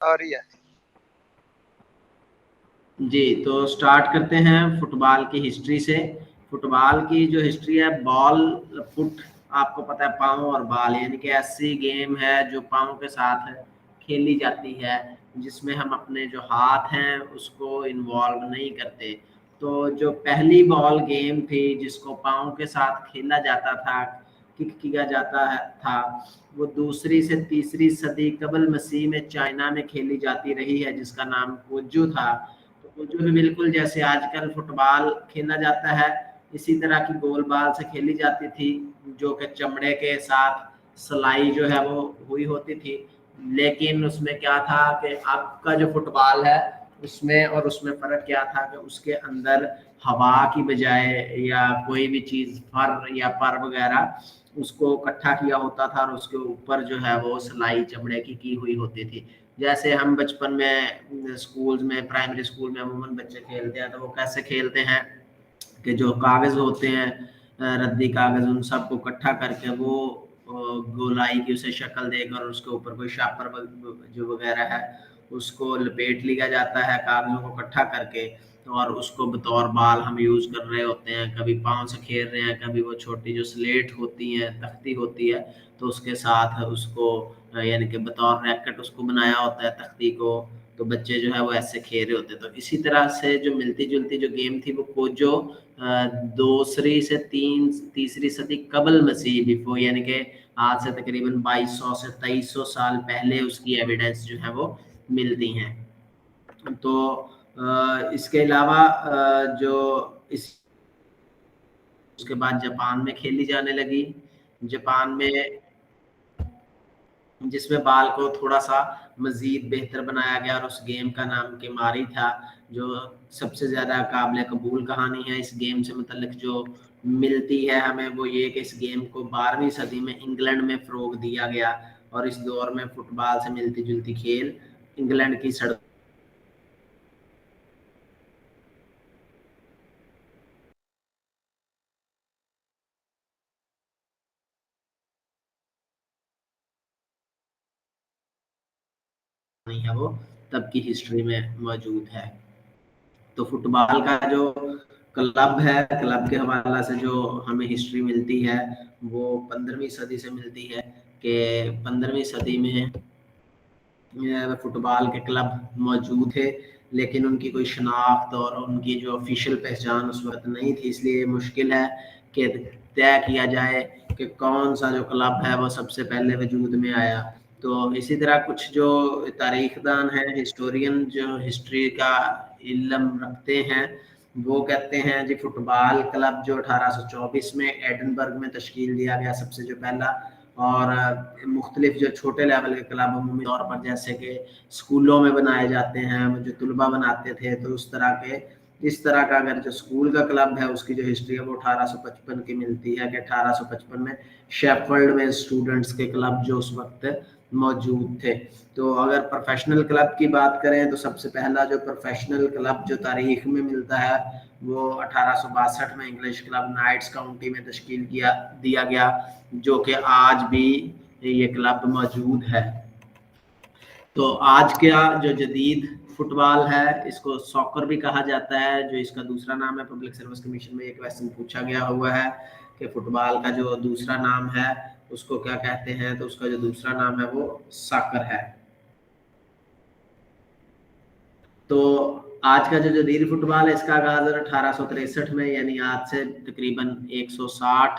आ रही है। जी, तो स्टार्ट करते हैं फुटबॉल की हिस्ट्री से। फुटबॉल की जो हिस्ट्री है, बॉल, फुट, आपको पता है पाँव और बॉल, यानी कि ऐसी गेम है जो पाँव के साथ खेली जाती है, जिसमें हम अपने जो हाथ हैं उसको इन्वॉल्व नहीं करते। तो जो पहली बॉल गेम थी जिसको पाँव के साथ खेला जाता था, किक किया जाता था, वो दूसरी से तीसरी सदी कबल मसीह में चाइना में खेली जाती रही है, जिसका नाम वुजू था। तो वुजू भी बिल्कुल जैसे आजकल फुटबॉल खेला जाता है, इसी तरह की गोल बाल से खेली जाती थी, जो कि चमड़े के साथ सलाई जो है वो हुई होती थी। लेकिन उसमें क्या था कि अब का जो फुटबॉल है उसमें और उसमें फ़र्क क्या था कि उसके अंदर हवा की बजाय या कोई भी चीज़, फर या पर वगैरह, उसको इकट्ठा किया होता था और उसके ऊपर जो है वो सिलाई चमड़े की हुई होती थी। जैसे हम बचपन में स्कूल में, प्राइमरी स्कूल में अमूमन बच्चे खेलते हैं, तो वो कैसे खेलते हैं कि जो कागज़ होते हैं, रद्दी कागज़, उन सबको इकट्ठा करके वो गोलाई की उसे शक्ल देकर उसके ऊपर कोई शापर जो वगैरह है उसको लपेट लिया जाता है कागज़ों को इकट्ठा करके, और उसको बतौर बाल हम यूज़ कर रहे होते हैं। कभी पाँव से खेल रहे हैं, कभी वो छोटी जो स्लेट होती है, तख्ती होती है, तो उसके साथ उसको यानी कि बतौर रैकेट उसको बनाया होता है तख्ती को, तो बच्चे जो है वो ऐसे खेल रहे होते हैं। तो इसी तरह से जो मिलती जुलती जो गेम थी वो कोजो दूसरी से तीसरी सदी कबल मसीह बिफोर, यानी कि आज से तकरीबन 2200 से 2300 साल पहले उसकी एविडेंस जो है वो मिलती हैं। तो इसके अलावा जो इस उसके बाद जापान में खेली जाने लगी। जापान में, जिसमें बाल को थोड़ा-सा मज़ीद बेहतर बनाया गया और उस गेम का नाम केमारी था। जो सबसे ज़्यादा काबिल कबूल कहानी है इस गेम से मुतल्लिक जो मिलती है हमें, वो ये कि इस गेम को 12वीं सदी में इंग्लैंड में फ़रोग़ दिया गया और इस दौर में फुटबॉल से मिलती-जुलती खेल इंग्लैंड की सड़क नहीं है, वो तब की हिस्ट्री में मौजूद है। तो फुटबॉल का जो क्लब है, क्लब के हवाला से जो हमें हिस्ट्री मिलती है वो 15वीं सदी से मिलती है कि 15वीं सदी में फुटबॉल के क्लब मौजूद थे, लेकिन उनकी कोई शनाख्त और उनकी जो ऑफिशियल पहचान उस वक्त नहीं थी, इसलिए मुश्किल है कि तय किया जाए कि कौन सा जो क्लब है वो सबसे पहले वजूद में आया। तो इसी तरह कुछ जो तारीखदान हैं, हिस्टोरियन जो हिस्ट्री का इल्म रखते हैं, वो कहते हैं जी फुटबॉल क्लब जो 1824 में एडनबर्ग में तश्कील दिया गया सबसे जो पहला, और मुख्तलिफ जो छोटे लेवल के क्लब अमूमी तौर पर जैसे कि स्कूलों में बनाए जाते हैं, जो तलबा बनाते थे, तो उस तरह के, इस तरह का अगर जो स्कूल का क्लब है उसकी जो हिस्ट्री है वो 1855 की मिलती है कि 1855 में शेफर्ड में स्टूडेंट्स के क्लब जो उस वक्त मौजूद थे। तो अगर प्रोफेशनल क्लब की बात करें तो सबसे पहला जो प्रोफेशनल क्लब जो तारीख में मिलता है वो 1862 में इंग्लिश क्लब नाइट्स काउंटी में तश्कील किया दिया गया, जो कि आज भी ये क्लब मौजूद है। तो आज का जो जदीद फुटबॉल है इसको सॉकर भी कहा जाता है, जो इसका दूसरा नाम है। पब्लिक सर्विस कमीशन में एक क्वेश्चन पूछा गया हुआ है कि फुटबॉल का जो दूसरा नाम है उसको क्या कहते हैं, तो उसका जो दूसरा नाम है वो सॉकर है। तो आज का जो जदीद फुटबॉल है इसका आगाज 1863 में, यानी आज से तकरीबन 160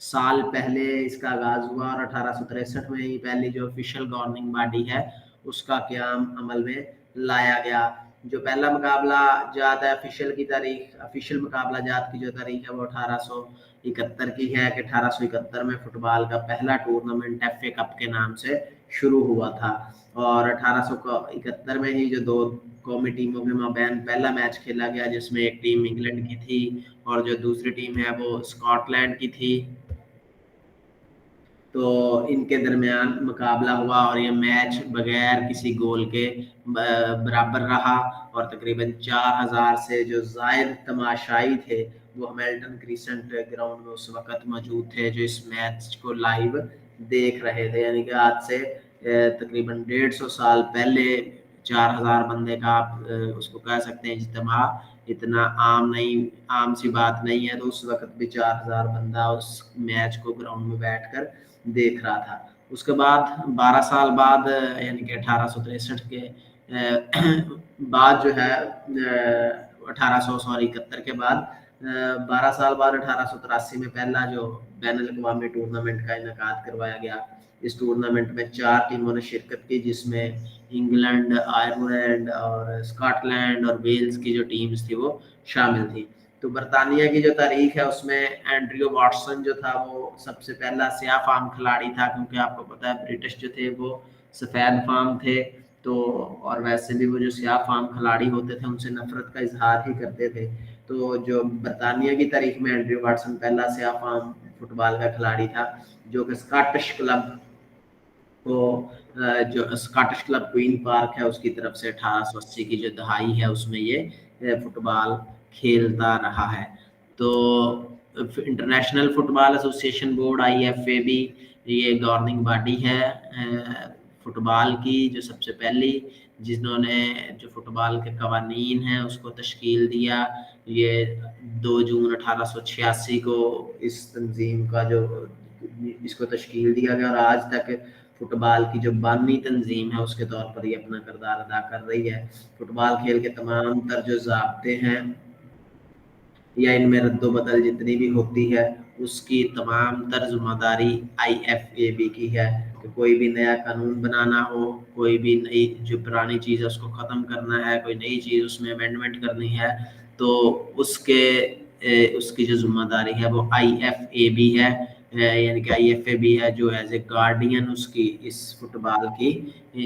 साल पहले इसका आगाज हुआ और 1863 में ही पहली जो ऑफिशियल गवर्निंग बॉडी है उसका क्याम अमल में लाया गया। जो पहला मुकाबला जात है, ऑफिशियल की तारीख, ऑफिशियल मुकाबला जात की जो तारीख है वो 1871 की है कि 1871 में फुटबॉल का पहला टूर्नामेंट एफ ए कप के नाम से शुरू हुआ था, और 1871 में ही जो दो कौमी टीमों के माबैन पहला मैच खेला गया जिसमें एक टीम इंग्लैंड की थी और जो दूसरी टीम है वो स्कॉटलैंड की थी। तो इनके दरमियान मुकाबला हुआ और ये मैच बगैर किसी गोल के बराबर रहा, और तकरीबन 4000 से जो जायद तमाशाई थे वो हैमिल्टन क्रिसेंट ग्राउंड में उस वक्त मौजूद थे, जो इस मैच को लाइव देख रहे थे। यानी कि आज से तकरीबन 150 साल पहले 4000 बंदे का आप उसको कह सकते हैं इज्तिमा, इतना आम नहीं, आम सी बात नहीं है। तो उस वक्त भी 4000 बंदा उस मैच को ग्राउंड में बैठकर देख रहा था। उसके बाद 12 साल बाद यानी कि 1863 के बाद जो है 1800 सॉरी 71 के बाद 12 साल बाद 1883 में पहला जो बैनुल अक़वामी टूर्नामेंट का इनेकाद करवाया गया। इस टूर्नामेंट में 4 टीमों ने शिरकत की, जिसमें इंग्लैंड, आयरलैंड और स्कॉटलैंड और वेल्स की जो टीम्स थी वो शामिल थी। तो बरतानिया की जो तारीख है उसमें एंड्रयू वाटसन जो था वो सबसे पहला स्याह फाम खिलाड़ी था, क्योंकि आपको पता है ब्रिटिश जो थे वो सफ़ेद फाम थे। तो और वैसे भी वो जो स्याह फाम खिलाड़ी होते थे उनसे नफरत का इजहार ही करते थे। तो जो बरतानिया की तारीख में एंड्रयू वाटसन पहला स्याह फाम फुटबॉल का खिलाड़ी था, जो कि स्कॉटिश क्लब को जो स्कॉटिश क्लब क्वीन पार्क है उसकी तरफ से 1880 की जो दहाई है उसमें ये फुटबॉल खेलता रहा है। तो international football association board IFAB ये गवर्निंग बॉडी है फुटबॉल की, जो सबसे पहली जिन्होंने जो फुटबॉल के कवानीन हैं उसको तश्कील दिया। ये 2 जून 1886 को इस तंजीम का जो इसको तश्कील दिया गया और आज तक फुटबॉल की जो बानी तंजीम है उसके तौर पर ये अपना किरदार अदा कर रही है। फुटबॉल खेल के तमाम तर जो ज़ाब्ते हैं या इनमें रद्दोबदल जितनी भी होती है उसकी तमाम तर ज़िम्मेदारी IFAB की है। कि कोई भी नया कानून बनाना हो, कोई भी नई जो पुरानी चीज़ है उसको ख़त्म करना है, कोई नई चीज़ उसमें अमेंडमेंट करनी है, तो उसकी जो ज़िम्मेदारी है वो IFAB है, यानी कि IFAB है जो एज ए गार्डियन उसकी इस फुटबॉल की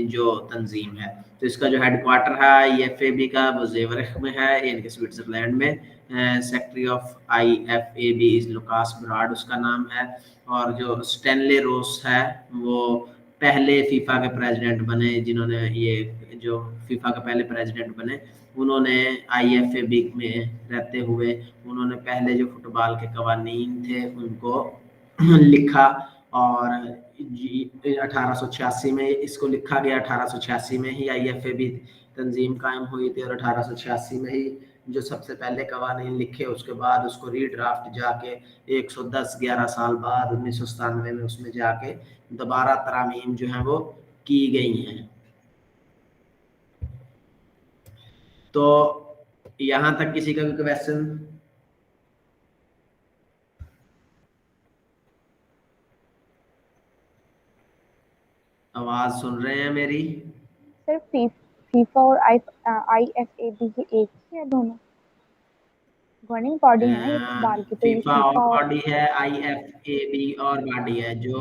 जो तंजीम है। तो इसका जो हेडक्वार्टर है IFAB का वो ज़ेवरिख में है, यानी कि स्विट्ज़रलैंड में। Secretary of IFAB is Lukas Brud उसका नाम है। और जो स्टैनले रोस है वो पहले फीफा के प्रेसिडेंट बने, जिन्होंने ये जो फीफा के पहले प्रेसिडेंट बने उन्होंने IFAB में रहते हुए उन्होंने पहले जो फुटबॉल के कवानीन थे उनको लिखा और 1886 में इसको लिखा गया। 1886 में ही IFAB तंजीम कायम हुई थी और 1886 में ही जो सबसे पहले कवानीन लिखे, उसके बाद उसको रीड्राफ्ट जाके 110-11 साल बाद 1997 में उसमें जाके दोबारा तरामीम जो है वो की गई हैं। तो यहाँ तक किसी का भी क्वेश्चन? आवाज सुन रहे हैं मेरी? सर फीफा और IFAB के एक ही है दोनों? गवर्निंग बॉडी है ना ये फुटबॉल की, तो ये फीफा और बॉडी है, IFAB और बॉडी है। जो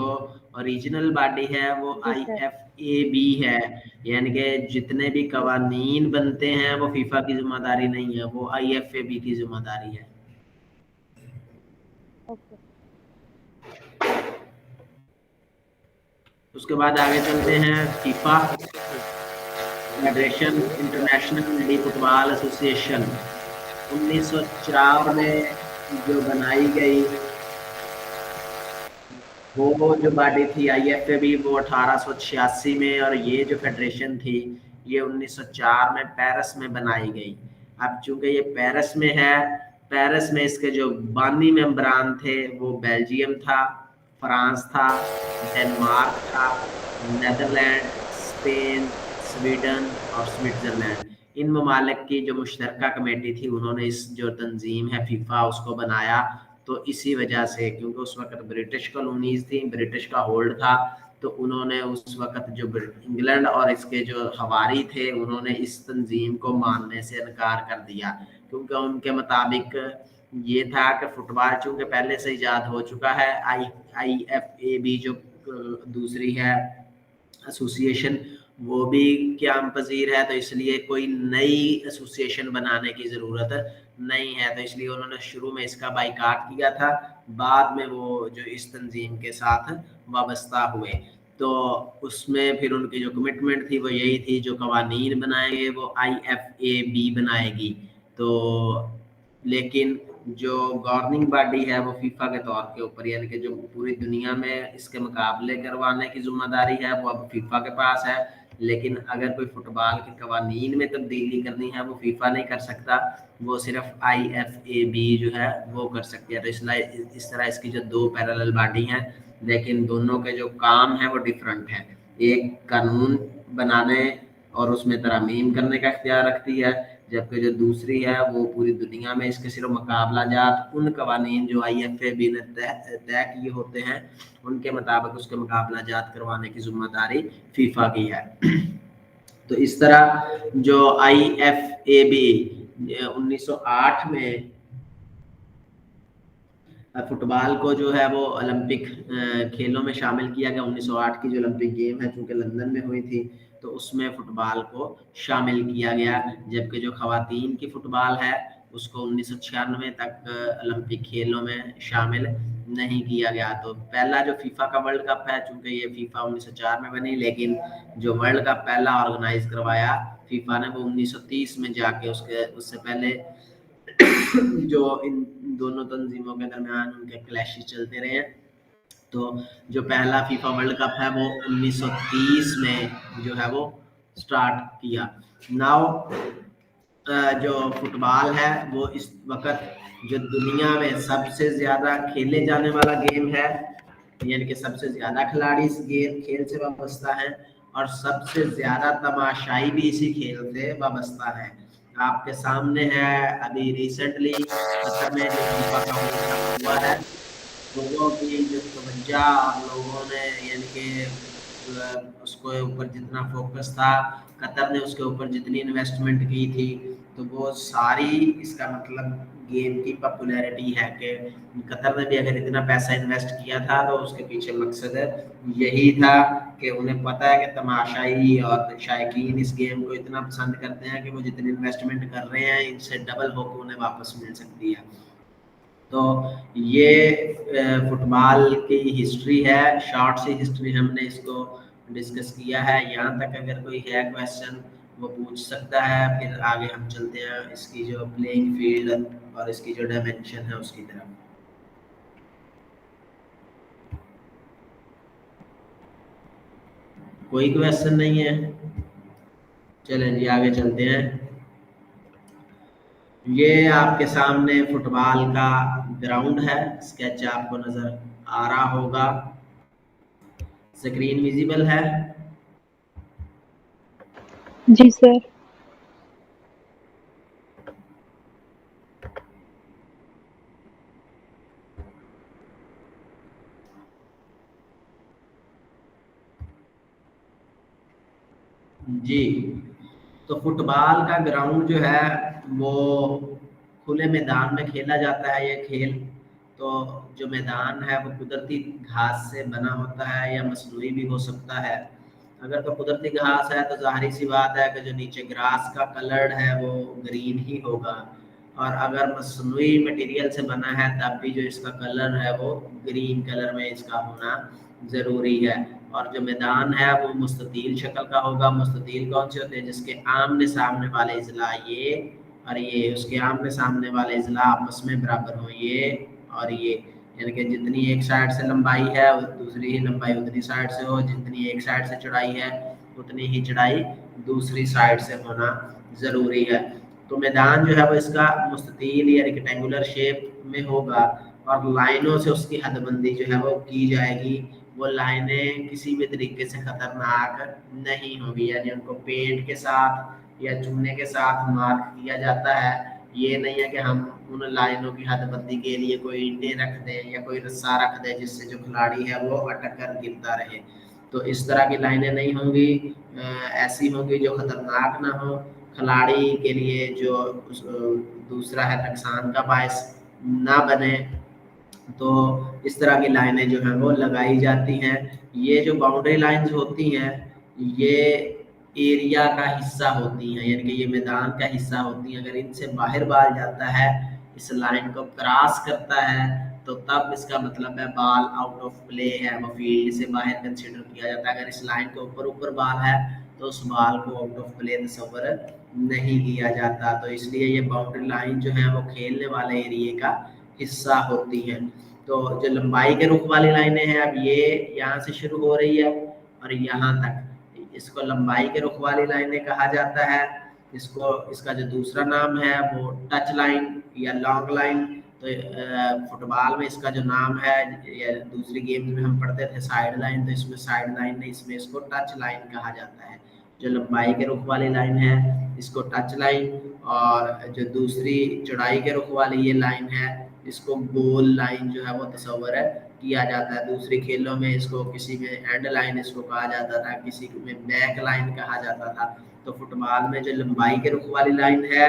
ओरिजिनल बॉडी है वो IFAB है, यानी कि जितने भी कवानीन बनते हैं वो फीफा की जिम्मेदारी नहीं है, वो IFAB की जिम्मेदारी है। ओके। उसके बाद आगे चलते हैं। FIFA federation international D football association 1904 में जो बनाई गई, वो जो बॉडी थी IFAB वो 1886 में, और ये जो फेडरेशन थी ये 1904 में पेरिस में बनाई गई। अब चूंकि ये पेरिस में है, पेरिस में इसके जो बानी मेंबरान थे वो बेल्जियम था, फ्रांस था, डेनमार्क था, नेदरलैंड, स्पेन, स्वीडन और स्विट्जरलैंड। इन ममालिक की जो मुश्तरका कमेटी थी उन्होंने इस जो तंजीम है फीफा उसको बनाया। तो इसी वजह से, क्योंकि उस वक्त ब्रिटिश कॉलोनीज थी, ब्रिटिश का होल्ड था, तो उन्होंने उस वक्त जो इंग्लैंड और इसके जो हवारी थे उन्होंने इस तंजीम को मानने से इनकार कर दिया, क्योंकि उनके मुताबिक ये था कि फुटबॉल चूंकि पहले से ईजाद हो चुका है, IFAB जो दूसरी है एसोसिएशन वो भी क्याम पजीर है, तो इसलिए कोई नई एसोसिएशन बनाने की ज़रूरत नहीं है। तो इसलिए उन्होंने शुरू में इसका बाइकाट किया था, बाद में वो जो इस तंजीम के साथ वाबस्ता हुए। तो उसमें फिर उनकी जो कमिटमेंट थी वो यही थी, जो कवानीन बनाएंगे वो IFAB बनाएगी। तो लेकिन जो गवर्निंग बॉडी है वो फीफा के तौर के ऊपर, यानी कि जो पूरी दुनिया में इसके मुकाबले करवाने की जिम्मेदारी है वो अब फीफा के पास है। लेकिन अगर कोई फुटबॉल के कवानीन में तब्दीली करनी है वो फीफा नहीं कर सकता, वो सिर्फ IFAB जो है वो कर सकती है। तो इसलिए इस तरह इसकी जो दो पैरेलल बॉडी हैं, लेकिन दोनों के जो काम है वो डिफरेंट है। एक कानून बनाने और उसमें तरमीम करने का इख्तियार रखती है, जबकि जो दूसरी है वो पूरी दुनिया में इसके सिर्फ मुकाबला जात उन कवानीन जो IFAB ने तय किए होते हैं उनके मुताबिक उसके मुकाबला जात करवाने की जिम्मेदारी फीफा की है। तो इस तरह जो IFAB 1908 में फुटबॉल को जो है वो ओलंपिक खेलों में शामिल किया गया। 1908 की जो ओलंपिक गेम है चूंकि लंदन में हुई थी तो उसमें फुटबॉल को शामिल किया गया, जबकि जो खवातीन की फुटबॉल है उसको 1996 तक ओलंपिक खेलों में शामिल नहीं किया गया। तो पहला जो फीफा का वर्ल्ड कप है, चूंकि ये फीफा 1904 में बनी, लेकिन जो वर्ल्ड कप पहला ऑर्गेनाइज करवाया फीफा ने वो 1930 में जाके उससे पहले जो इन दोनों तंजीमों के दरमियान उनके क्लैशेस चलते रहे हैं। तो जो पहला फीफा वर्ल्ड कप है वो 1930 में जो है वो स्टार्ट किया। नाउ जो फुटबॉल है वो इस वक्त जो दुनिया में सबसे ज्यादा खेले जाने वाला गेम है, यानी कि सबसे ज्यादा खिलाड़ी इस गेम खेल से वाबस्ता है और सबसे ज्यादा तमाशाई भी इसी खेल से वाबस्ता है। आपके सामने है अभी रिसेंटली कतर में जो फीफा का वर्ल्ड कप हुआ है, लोगों की जो तवज्जो और लोगों ने यानी कि उसको ऊपर जितना फोकस था, कतर ने उसके ऊपर जितनी इन्वेस्टमेंट की थी, तो वो सारी इसका मतलब गेम की पॉपुलैरिटी है कि कतर ने भी अगर इतना पैसा इन्वेस्ट किया था तो उसके पीछे मकसद यही था कि उन्हें पता है कि तमाशाई और शायकीन इस गेम को इतना पसंद करते हैं कि वो जितनी इन्वेस्टमेंट कर रहे हैं इनसे डबल होकर उन्हें वापस मिल सकती है। तो ये फुटबॉल की हिस्ट्री है, शॉर्ट सी हिस्ट्री हमने इसको डिस्कस किया है। यहाँ तक अगर कोई है क्वेश्चन वो पूछ सकता है, फिर आगे हम चलते हैं इसकी जो प्लेइंग फील्ड और इसकी जो डायमेंशन है उसकी तरफ। कोई क्वेश्चन नहीं है? चलें जी आगे चलते हैं। ये आपके सामने फुटबॉल का ग्राउंड है, स्केच आपको नजर आ रहा होगा, स्क्रीन विजिबल है? जी सर। जी, तो फुटबॉल का ग्राउंड जो है वो खुले मैदान में खेला जाता है ये खेल। तो जो मैदान है वो कुदरती घास से बना होता है या मसनूई भी हो सकता है। अगर तो कुदरती घास है तो जाहिर सी बात है कि जो नीचे ग्रास का कलर है वो ग्रीन ही होगा, और अगर मसनूई मटेरियल से बना है तब भी जो इसका कलर है वो ग्रीन कलर में इसका होना ज़रूरी है। और जो मैदान है वो मुस्ततील शक्ल का होगा। मुस्ततील कौन से होते हैं? जिसके आमने सामने वाले इजला ये और ये, उसके आमने सामने वाले इजला आपस में बराबर हो, ये और ये, यानी कि जितनी एक साइड से लंबाई है दूसरी ही लंबाई उतनी साइड से हो, जितनी एक साइड से चौड़ाई है उतनी ही चौड़ाई दूसरी साइड से होना ज़रूरी है। तो मैदान जो है वो इसका मुस्ततील या रेक्टेंगुलर शेप में होगा और लाइनों से उसकी हदबंदी जो है वो की जाएगी। वो लाइनें किसी भी तरीके से खतरनाक नहीं होगी, यानी उनको पेंट के साथ या चूने के साथ मार्क किया जाता है। ये नहीं है कि हम उन लाइनों की हदबंदी के लिए कोई ईंटें रख दें या कोई रस्सा रख दें जिससे जो खिलाड़ी है वो अटक कर गिरता रहे। तो इस तरह की लाइनें नहीं होंगी, ऐसी होंगी जो खतरनाक ना हो, खिलाड़ी के लिए जो दूसरा है नुकसान का बायस ना बने। तो इस तरह की लाइनें जो हैं वो लगाई जाती हैं। ये जो बाउंड्री लाइंस होती हैं ये एरिया का हिस्सा होती हैं, यानी कि ये मैदान का हिस्सा होती हैं। अगर इनसे बाहर बाल जाता है, इस लाइन को क्रॉस करता है, तो तब इसका मतलब है बॉल आउट ऑफ प्ले है, वो फील्ड से बाहर कंसीडर किया जाता है। अगर इस लाइन के ऊपर ऊपर बॉल है तो उस बॉल को आउट ऑफ प्ले तस्वर नहीं किया जाता। तो इसलिए ये बाउंड्री लाइन जो है वो खेलने वाले एरिया का हिस्सा होती हैं। तो जो लंबाई के रुख वाली लाइनें हैं, अब ये यहाँ से शुरू हो रही है और यहाँ तक, इसको लंबाई के रुख वाली लाइनें कहा जाता है। इसका जो दूसरा नाम है वो टच लाइन या लॉन्ग लाइन। तो फुटबॉल में इसका जो नाम है, या दूसरी गेम्स में हम पढ़ते थे साइड लाइन, तो इसमें साइड लाइन नहीं, इसमें इसको टच लाइन कहा जाता है। जो लंबाई के रुख वाली लाइन है इसको टच लाइन, और जो दूसरी चौड़ाई के रुख वाली ये लाइन है इसको गोल लाइन जो है वो तस्वर किया जाता है। दूसरे खेलों में इसको किसी में एंड लाइन इसको कहा जाता था, किसी में बैक लाइन कहा जाता था। तो फुटबॉल में जो लंबाई के रुख वाली लाइन है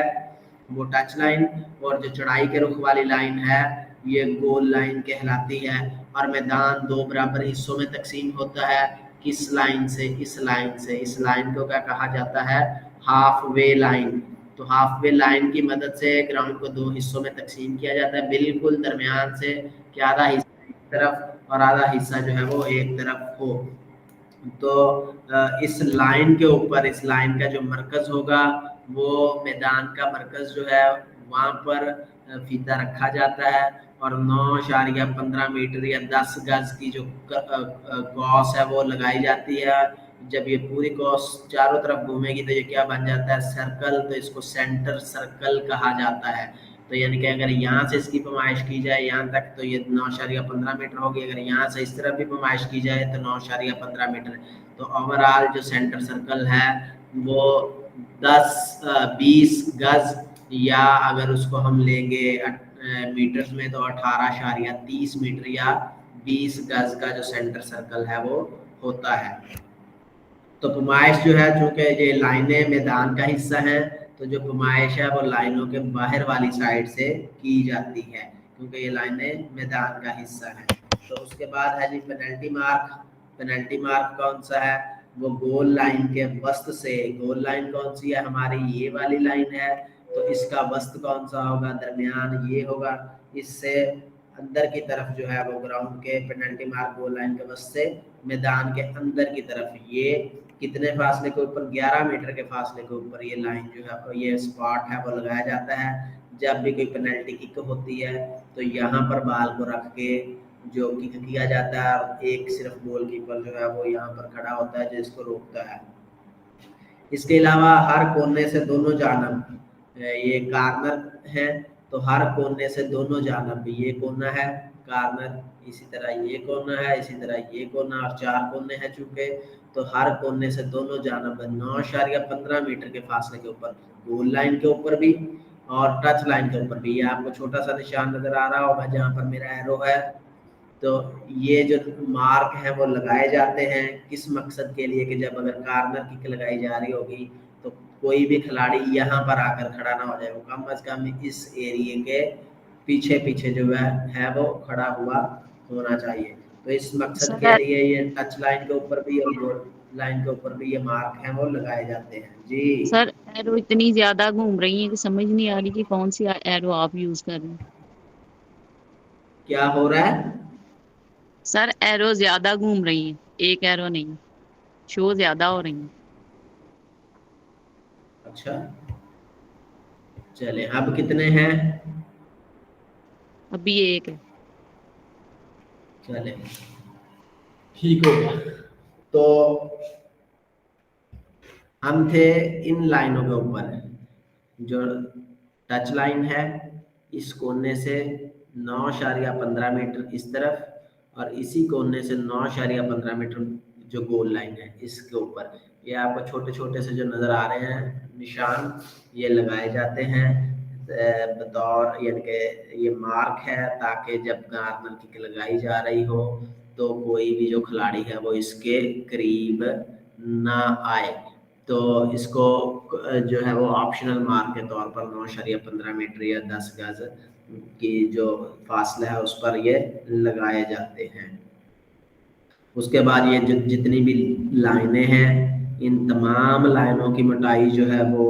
वो टच लाइन, और जो चौड़ाई के रुख वाली लाइन है ये गोल लाइन कहलाती है। और मैदान दो बराबर हिस्सों में तकसीम होता है, किस लाइन से, इस लाइन से। इस लाइन को क्या कहा जाता है, हाफ वे लाइन। तो हाफ वे लाइन की मदद से ग्राउंड को दो हिस्सों में तकसीम किया जाता है, बिल्कुल दरमियान से कि आधा हिस्सा एक तरफ और आधा हिस्सा जो है वो एक तरफ हो। तो इस लाइन के ऊपर, इस लाइन का जो मरकज होगा वो मैदान का मरकज जो है वहाँ पर फीता रखा जाता है, और 9.15 मीटर या 10 गज की जो कॉस है वो लगाई जाती है। जब ये पूरी कॉस चारों तरफ घूमेगी तो ये क्या बन जाता है, सर्कल। तो इसको सेंटर सर्कल कहा जाता है। तो यानी कि अगर यहाँ से इसकी पैमाइश की जाए यहाँ तक तो ये 9.15 मीटर होगी, अगर यहाँ से इस तरफ भी पैमाइश की जाए तो 9.15 मीटर। तो ओवरऑल जो सेंटर सर्कल है वो 10-20 गज, या अगर उसको हम लेंगे मीटर्स में तो 18.30 मीटर या 20 गज का जो सेंटर सर्कल है वो होता है। तो पैमाइश जो है, चूंकि ये लाइनें मैदान का हिस्सा हैं, तो जो पैमाइश है वो लाइनों के बाहर वाली साइड से की जाती है, क्योंकि ये लाइनें मैदान का हिस्सा है। तो उसके बाद है जी पेनल्टी मार्क। पेनल्टी मार्क कौन सा है, वो गोल लाइन के वस्त से। गोल लाइन कौन सी है, हमारी ये वाली लाइन है, तो इसका वस्त कौन सा होगा, दरमियान ये होगा। इससे अंदर की तरफ जो है वो ग्राउंड के पेनल्टी मार्क गोल लाइन के वस्त से मैदान के अंदर की तरफ, ये कितने फासले के ऊपर, 11 मीटर के फासले के ऊपर ये लाइन जो है, ये स्पॉट है वो लगाया जाता है। जब भी कोई पेनल्टी किक होती है तो यहाँ पर बॉल को रख के जो किक किया जाता है, एक सिर्फ गोलकीपर जो है वो यहाँ पर खड़ा होता है जो इसको रोकता है। इसके अलावा हर कोने से दोनों जानब, ये कार्नर है तो हर कोने से दोनों जानब, ये कोना है कार्नर, इसी तरह ये कोना है, इसी तरह ये कोना, और 4 कोने हैं चूंकि, तो हर कोने से दोनों जानब 9.15 मीटर के फासले के ऊपर, गोल लाइन के ऊपर भी और टच लाइन के ऊपर भी। ये आपको छोटा सा निशान नजर आ रहा होगा जहाँ पर मेरा एरो है। तो ये जो मार्क है वो लगाए जाते हैं किस मकसद के लिए, कि जब अगर कार्नर किक लगाई जा रही होगी तो कोई भी खिलाड़ी यहाँ पर आकर खड़ा ना हो जाए, वो कम अज कम इस एरिए के पीछे पीछे जो है वो खड़ा हुआ होना चाहिए। तो इस मकसद के लिए ये टच लाइन के ऊपर भी और गोल लाइन के ऊपर भी ये मार्क हैं वो लगाए जाते हैं। जी सर, एरो इतनी ज्यादा घूम रही है कि समझ नहीं आ रही कि कौन सी एरो आप यूज कर रहे हैं। क्या हो रहा है सर, एरो ज्यादा घूम रही है, एक एरो नहीं, शो ज्यादा हो रही है। अच्छा चले, अब कितने हैं, अभी एक है। चले ठीक हो गया। तो हम थे इन लाइनों के ऊपर, जो टच लाइन है इस कोने से 9.15 मीटर इस तरफ, और इसी कोने से 9.15 मीटर जो गोल लाइन है इसके ऊपर। ये आपको छोटे छोटे से जो नज़र आ रहे हैं निशान, ये लगाए जाते हैं बतौर, यानी कि ये मार्क है ताकि जब कार्नर किक लगाई जा रही हो तो कोई भी जो खिलाड़ी है वो इसके करीब ना आए। तो इसको जो है वो ऑप्शनल मार्क के तौर पर 9.15 मीटर या 10 गज की जो फासला है उस पर ये लगाए जाते हैं। उसके बाद ये जितनी भी लाइनें हैं, इन तमाम लाइनों की मोटाई जो है वो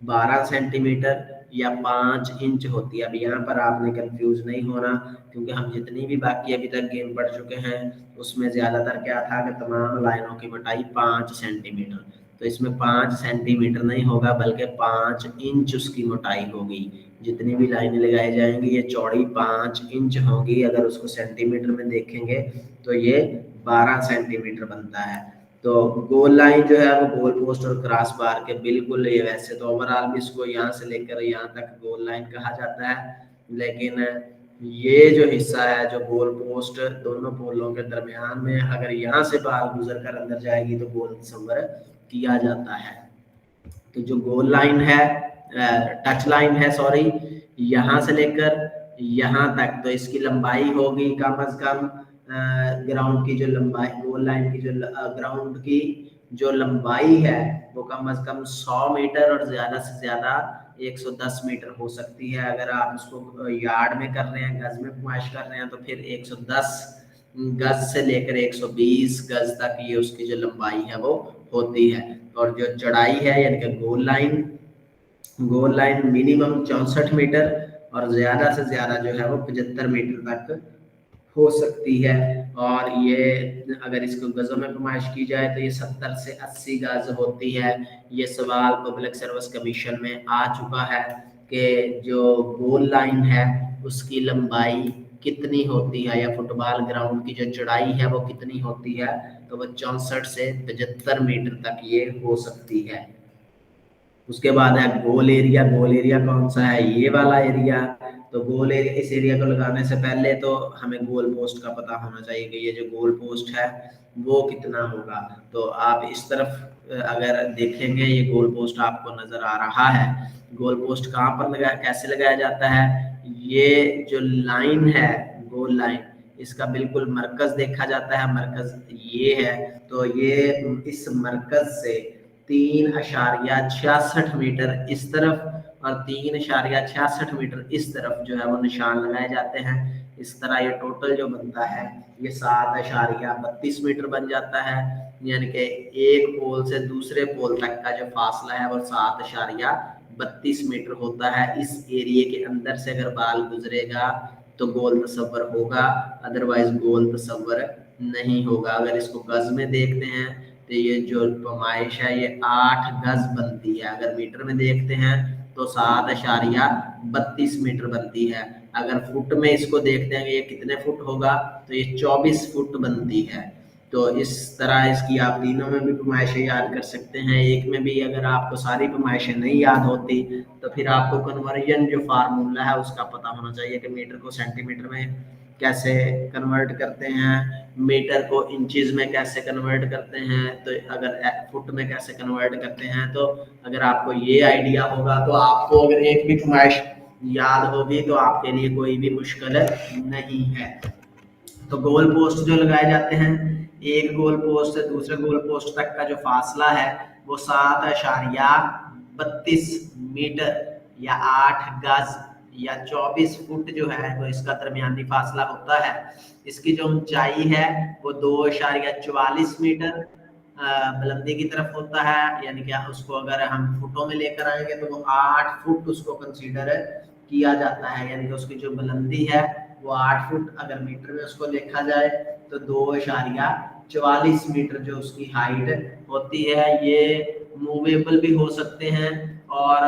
12 सेंटीमीटर या 5 इंच होती है। अब यहाँ पर आपने कंफ्यूज नहीं होना, क्योंकि हम जितनी भी बाकी अभी तक गेम पढ़ चुके हैं उसमें ज़्यादातर क्या था कि तमाम लाइनों की मोटाई 5 सेंटीमीटर, तो इसमें 5 सेंटीमीटर नहीं होगा बल्कि 5 इंच उसकी मोटाई होगी। जितनी भी लाइनें लगाई जाएंगी ये चौड़ी 5 इंच होगी। अगर उसको सेंटीमीटर में देखेंगे तो ये 12 सेंटीमीटर बनता है। तो गोल लाइन जो है वो गोल पोस्ट और क्रॉस बार के बिल्कुल, ये वैसे तो ओवरऑल भी इसको यहाँ से लेकर यहाँ तक गोल लाइन कहा जाता है, लेकिन ये जो हिस्सा है जो गोल पोस्ट दोनों पोलों के दरमियान में, अगर यहाँ से बाल गुजर कर अंदर जाएगी तो गोल तस्वर किया जाता है। तो जो गोल लाइन है, टच लाइन है सॉरी, यहाँ से लेकर यहाँ तक, तो इसकी लंबाई होगी कम अज कम ग्राउंड की जो लंबाई, गोल लाइन की जो ग्राउंड की जो लंबाई है वो कम अज कम 100 मीटर और ज्यादा से ज्यादा 110 मीटर हो सकती है। अगर आप इसको यार्ड में कर रहे हैं, गज में पैमाइश कर रहे हैं, तो फिर 110 गज से लेकर 120 गज तक ये उसकी जो लंबाई है वो होती है। और जो चौड़ाई है यानी कि गोल लाइन मिनिमम 64 मीटर और ज्यादा से ज्यादा जो है वो 75 मीटर तक हो सकती है। और ये अगर इसको गजों में पैमाइश की जाए तो ये 70 से 80 गज होती है। ये सवाल पब्लिक सर्विस कमीशन में आ चुका है कि जो गोल लाइन है उसकी लंबाई कितनी होती है, या फुटबॉल ग्राउंड की जो चौड़ाई है वो कितनी होती है, तो वो 64 से 75 मीटर तक ये हो सकती है। उसके बाद है गोल एरिया। गोल एरिया कौन सा है? ये वाला एरिया। तो गोल एरिया, इस एरिया को लगाने से पहले तो हमें गोल पोस्ट का पता होना चाहिए कि ये जो गोल पोस्ट है वो कितना होगा। तो आप इस तरफ अगर देखेंगे ये गोल पोस्ट आपको नजर आ रहा है। गोल पोस्ट कहाँ पर कैसे लगाया जाता है? ये जो लाइन है गोल लाइन, इसका बिल्कुल मरकज देखा जाता है। मरकज ये है, तो ये इस मरकज से 3.66 मीटर इस तरफ और 3.66 मीटर इस तरफ जो है वो निशान लगाए जाते हैं। इस तरह ये टोटल जो बनता है ये 7.32 मीटर बन जाता है। यानी कि एक पोल से दूसरे पोल तक का जो फासला है वो 7.32 मीटर होता है। इस एरिया के अंदर से अगर बाल गुजरेगा तो गोल तस्वर होगा, अदरवाइज गोल तस्वर नहीं होगा। अगर इसको गज में देखते हैं तो ये जो पैमाइश है ये 8 गज बनती है। अगर मीटर में देखते हैं तो 7.32 मीटर बनती है। अगर फुट में इसको देखते हैं कि ये कितने फुट होगा, तो ये 24 फुट बनती है। तो इस तरह इसकी आप तीनों में भी पैमाइशें याद कर सकते हैं। एक में भी अगर आपको सारी पैमाइशें नहीं याद होती तो फिर आपको कन्वर्जन जो फार्मूला है उसका पता होना चाहिए कि मीटर को सेंटीमीटर में कैसे कन्वर्ट करते हैं, मीटर को इंचेस में कैसे कन्वर्ट करते हैं, तो अगर फुट में कैसे कन्वर्ट करते हैं। तो अगर आपको ये आइडिया होगा तो आपको अगर एक भी पैमाइश याद होगी तो आपके लिए कोई भी मुश्किल नहीं है। तो गोल पोस्ट जो लगाए जाते हैं, एक गोल पोस्ट से दूसरे गोल पोस्ट तक का जो फासला है वो 7.32 मीटर या 8 गज या 24 फुट जो है वो इसका दरमियानी फासला होता है। इसकी जो ऊंचाई है वो 2.44 मीटर बुलंदी की तरफ होता है। यानी कि उसको अगर हम फुटों में लेकर आएंगे तो वो 8 फुट उसको कंसीडर किया जाता है। यानी कि उसकी जो बुलंदी है वो 8 फुट, अगर मीटर में उसको देखा जाए तो 2.44 मीटर जो उसकी हाइट होती है। ये मूवेबल भी हो सकते हैं और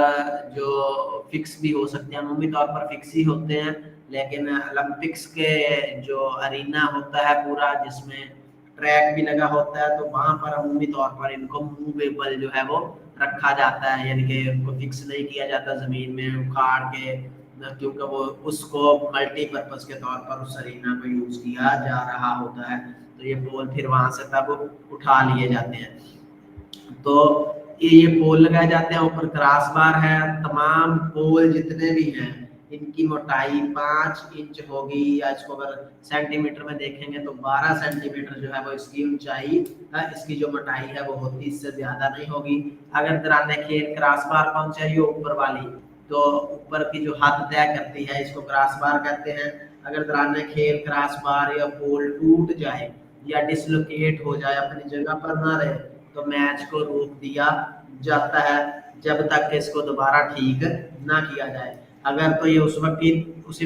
जो फिक्स भी हो सकते हैं। अमूमी तौर पर फिक्स ही होते हैं, लेकिन ओलंपिक्स के जो अरीना होता है पूरा, जिसमें ट्रैक भी लगा होता है, तो वहां पर अमूमी तौर पर इनको मूवेबल जो है वो रखा जाता है। यानी कि उनको फिक्स नहीं किया जाता जमीन में उखाड़ के, क्योंकि वो उसको मल्टीपर्पज के तौर पर उस अरीना को यूज किया जा रहा होता है। तो ये पोल फिर वहां से तब उठा लिए जाते हैं। तो ये पोल लगाए जाते हैं, ऊपर क्रॉस बार है। तमाम पोल जितने भी हैं इनकी मोटाई 5 इंच होगी, या इसको अगर सेंटीमीटर में देखेंगे तो 12 सेंटीमीटर जो है वो इसकी ऊंचाई है। इसकी जो मोटाई है वो होती इससे ज्यादा नहीं होगी। अगर दराने खेल क्रॉस बार कौन चाहिए ऊपर वाली, तो ऊपर की जो हद तय करती है इसको क्रॉस बार कहते हैं। अगर दराने खेल क्रॉस बार या पोल टूट जाए या डिसलोकेट हो जाए, अपनी जगह पर ना रहे, तो मैच को रोक दिया जाता है जब तक कि इसको दोबारा ठीक ना किया जाए। अगर तो ये उसी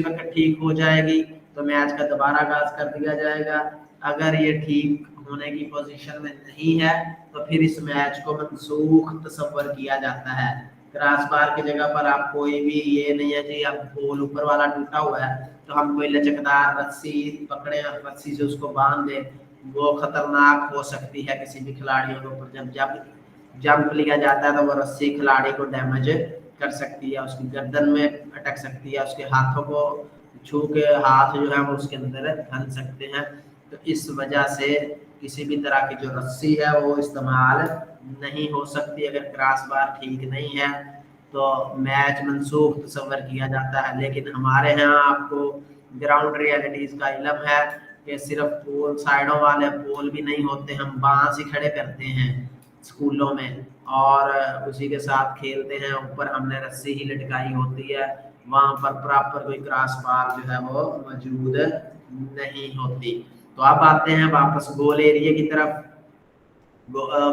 वक्त ठीक हो जाएगी तो मैच का दोबारा आगाज कर दिया जाएगा। अगर ये ठीक होने की पोजीशन में नहीं है तो फिर इस मैच को मनसूख तस्वर किया जाता है। क्रॉस बार की जगह पर आप कोई भी, ये नहीं है कि अब पोल ऊपर वाला टूटा हुआ है तो हम कोई लचकदार रस्सी पकड़े, रस्सी से उसको बांध दें, वो खतरनाक हो सकती है किसी भी खिलाड़ियों के ऊपर। जब जंप लिया जाता है तो वो रस्सी खिलाड़ी को डैमेज कर सकती है, उसकी गर्दन में अटक सकती है, उसके हाथों को छू के हाथ जो है वो उसके अंदर फंस सकते हैं। तो इस वजह से किसी भी तरह की जो रस्सी है वो इस्तेमाल नहीं हो सकती। अगर क्रॉस बार ठीक नहीं है तो मैच मनसूख तस्वर किया जाता है। लेकिन हमारे यहाँ आपको ग्राउंड रियलिटीज का इलम है कि सिर्फ पोल साइडों वाले पोल भी नहीं होते, हम बांस ही खड़े करते हैं स्कूलों में और उसी के साथ खेलते हैं। ऊपर हमने रस्सी ही लटकाई होती है, वहां पर प्रॉपर कोई क्रॉस बार जो है वो मौजूद नहीं होती। तो अब आते हैं वापस गोल एरिया की तरफ।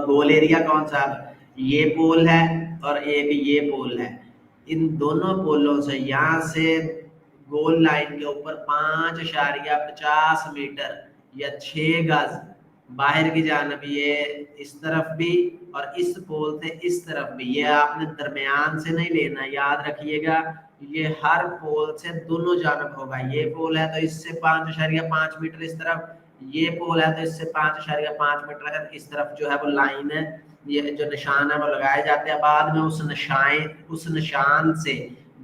गोल एरिया कौन सा है? ये पोल है और एक ये पोल है। इन दोनों पोलों से यहाँ से गोल लाइन के ऊपर 5.50 मीटर या 6 गज बाहर की जानब, ये इस तरफ भी और इस पोल से इस तरफ भी, ये आपने दरमियान से नहीं लेना, याद रखिएगा। ये हर पोल से दोनों जानब होगा। ये पोल है तो इससे 5.5 मीटर इस तरफ, ये पोल है तो इससे 5.5 मीटर अगर इस तरफ जो है वो लाइन है, ये जो निशान है वो लगाए जाते हैं। बाद में उस निशान से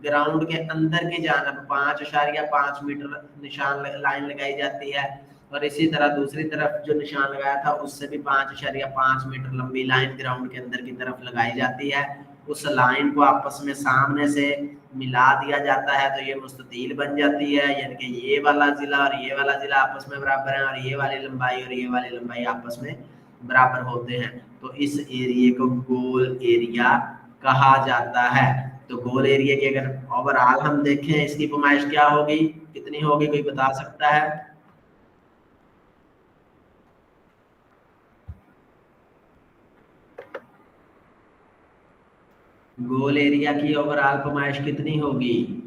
ग्राउंड के अंदर की जानब 5.5 मीटर निशान लाइन लगाई जाती है और इसी तरह दूसरी तरफ जो निशान लगाया था उससे भी 5.5 मीटर लंबी लाइन ग्राउंड के अंदर की तरफ लगाई जाती है। उस लाइन को आपस में सामने से मिला दिया जाता है तो ये मुस्ततील बन जाती है, यानी कि ये वाला जिला और ये वाला जिला आपस में बराबर है और ये वाली लंबाई और ये वाली लंबाई आपस में बराबर होते हैं। तो इस एरिया को गोल एरिया कहा जाता है। तो गोल एरिया की अगर ओवरऑल हम देखें, इसकी पैमाइश क्या होगी, कितनी होगी, कोई बता सकता है? गोल एरिया की ओवरऑल पैमाइश कितनी होगी?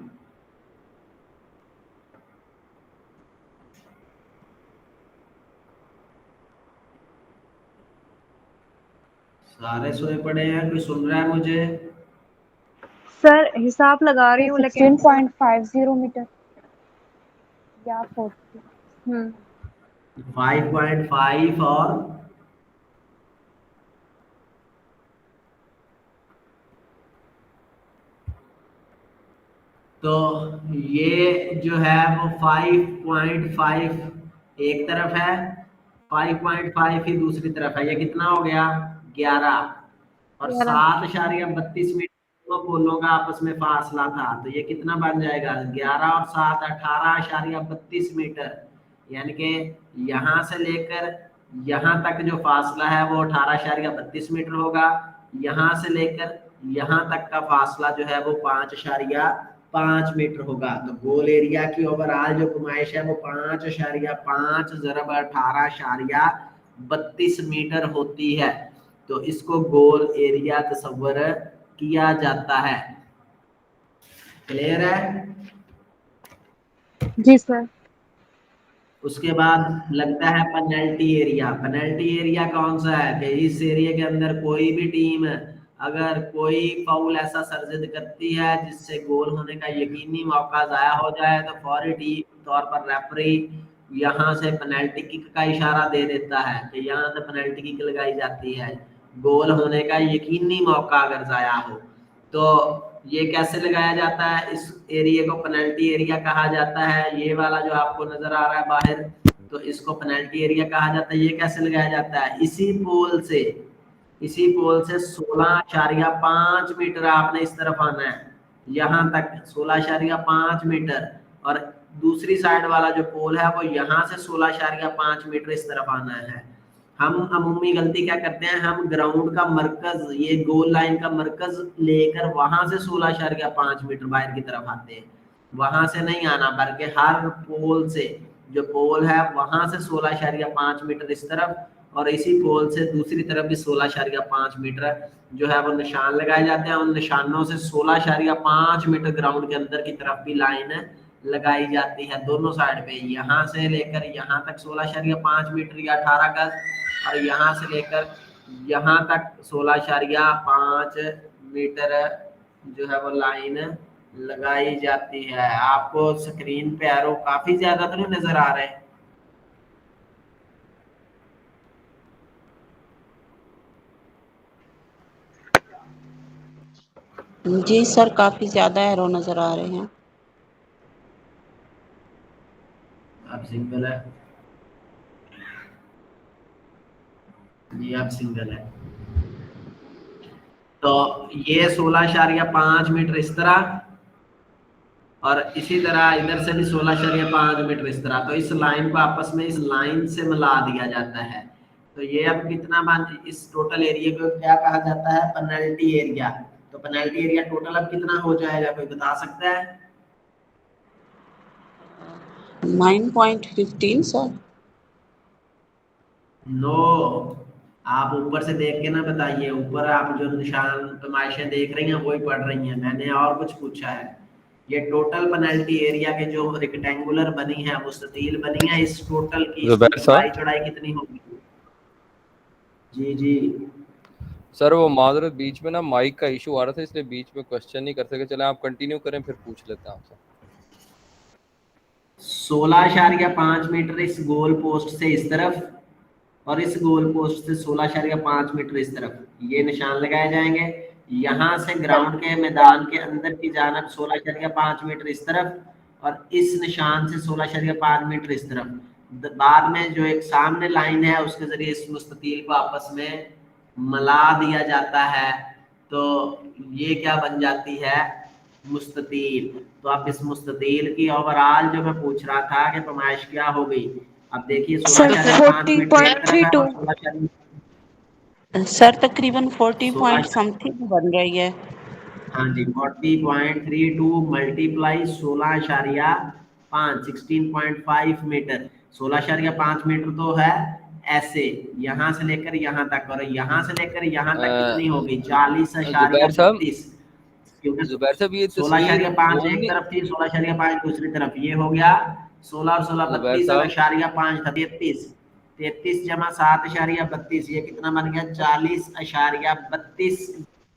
सारे सोए पड़े हैं, कोई सुन रहा है मुझे? सर हिसाब लगा रही हूँ लेकिन 16.50 मीटर या 40। 5.5 और तो ये जो है वो 5.5 एक तरफ है, 5.5 ही दूसरी तरफ है। ये कितना हो गया? 11 और 7.32 मीटर दोनों पोलों का आपस में फासला था। तो ये कितना बन जाएगा? 11 और 7 18.32 मीटर। यानी कि यहाँ से लेकर यहाँ तक जो फासला है वो 18.32 मीटर होगा। यहाँ से लेकर यहाँ तक का फासला जो है वो 5.5 मीटर होगा। तो गोल एरिया की ओवरऑल जो पैमाइश है वो 5.5 ज़रब 18.32 मीटर होती है। तो इसको गोल एरिया तस्वर किया जाता है। क्लियर है? जी सर। उसके बाद लगता है पेनल्टी एरिया। पेनल्टी एरिया कौन सा है कि इस एरिया के अंदर कोई भी टीम अगर कोई फाउल ऐसा सर्जित करती है जिससे गोल होने का यकीनी मौका जाया हो जाए तो फौरी तौर पर रेफरी यहाँ से पेनल्टी किक का इशारा दे देता है कि यहाँ से पेनल्टी किक लगाई जाती है गोल होने का यकीनी मौका अगर जाया हो। तो ये कैसे लगाया जाता है? इस एरिया को पेनल्टी एरिया कहा जाता है। ये वाला जो आपको नजर आ रहा है बाहर, तो इसको पेनल्टी एरिया कहा जाता है। ये कैसे लगाया जाता है? इसी पोल से 16.5 मीटर आपने इस तरफ आना है, यहाँ तक 16.5 मीटर और दूसरी साइड वाला जो पोल है वो यहाँ से 16.5 मीटर इस तरफ आना है। हम अमूमी गलती क्या करते हैं, हम ग्राउंड का मरकज, ये गोल लाइन का मरकज लेकर वहां से 16.5 मीटर बाहर की तरफ आते हैं। वहां से नहीं आना, बल्कि हर पोल से, जो पोल है वहां से 16.5 मीटर इस तरफ और इसी पोल से दूसरी तरफ भी 16.5 मीटर जो है वो निशान लगाए जाते हैं। उन निशानों से 16.5 मीटर ग्राउंड के अंदर की तरफ भी लाइन लगाई जाती है दोनों साइड पे। यहाँ से लेकर यहाँ तक 16.5 मीटर या 18 गज और यहाँ से लेकर यहाँ तक 16.5 मीटर जो है वो लाइन लगाई जाती है। आपको स्क्रीन पे एरो काफी ज्यादा तो नहीं नजर आ रहे? जी सर, काफी ज्यादा एरो नजर आ रहे हैं। अब सिंगल है जी, अब सिंगल है। तो ये 16.5 मीटर इस तरह, और इसी तरह इधर से भी 16.5 मीटर इस तरह। तो इस लाइन को आपस में इस लाइन से मिला दिया जाता है। तो ये अब कितना मान, इस टोटल एरिया को क्या कहा जाता है? Penalty area. तो पेनल्टी एरिया टोटल अब कितना हो जाएगा, कोई बता सकता है? 9.15 सर। नो, आप ऊपर से देख के ना बताइए। ऊपर आप जो निशान तमाशे देख रही हैं वही पढ़ रही हैं, मैंने और कुछ पूछा है। ये टोटल पेनल्टी एरिया के जो रेक्टेंगुलर बनी है, मुस्ततील बनी है, इस टोटल की इसकी जुबैर साहब, लंबाई चौड़ाई कितनी होगी? जी जी सर वो माजरत बीच में ना माइक का इशू आ रहा था, इसलिए बीच में क्वेश्चन नहीं कर सके। चले आप कंटिन्यू करें, फिर पूछ लेते हैं आपसे। 16.5 मीटर इस गोल पोस्ट से इस तरफ, और इस गोल पोस्ट से 16.5 मीटर इस तरफ, ये निशान लगाए जाएंगे। यहाँ से ग्राउंड के मैदान के अंदर की जानब 16.5 मीटर इस तरफ, और इस निशान से 16.5 मीटर इस तरफ। बाद में जो एक सामने लाइन है उसके जरिए इस मुस्ततील को आपस में मिला दिया जाता है। तो ये क्या बन जाती है? मुस्ततील। तो आप इस मुस्ततील की ओवरऑल जो मैं पूछ रहा था कि पैमाइश क्या हो गई, अब देखिए सर 16.5 मीटर एक तरफ है 40.32 और 16 सर तकरीबन 40 पॉइंट 16 समथिंग बन रही है। हाँ जी, 40.32 मल्टीप्लाई 16.5 16.5 मीटर। 16.5 मीटर तो है ऐसे, यहाँ से लेकर यहाँ तक, और यहाँ से लेकर यहाँ तक कितनी होगी? जुबैर साहब, 40.32। क्योंकि जुबैर साहब ये तस्वीर 16.5 एक घूमनी। तरफ थी, 16.5 दूसरी तरफ, ये हो गया 16 और 16 जुबैर 32, साहब, 0.5 था 33। 33 जमा 7.32, ये कितना बन गया? 40.32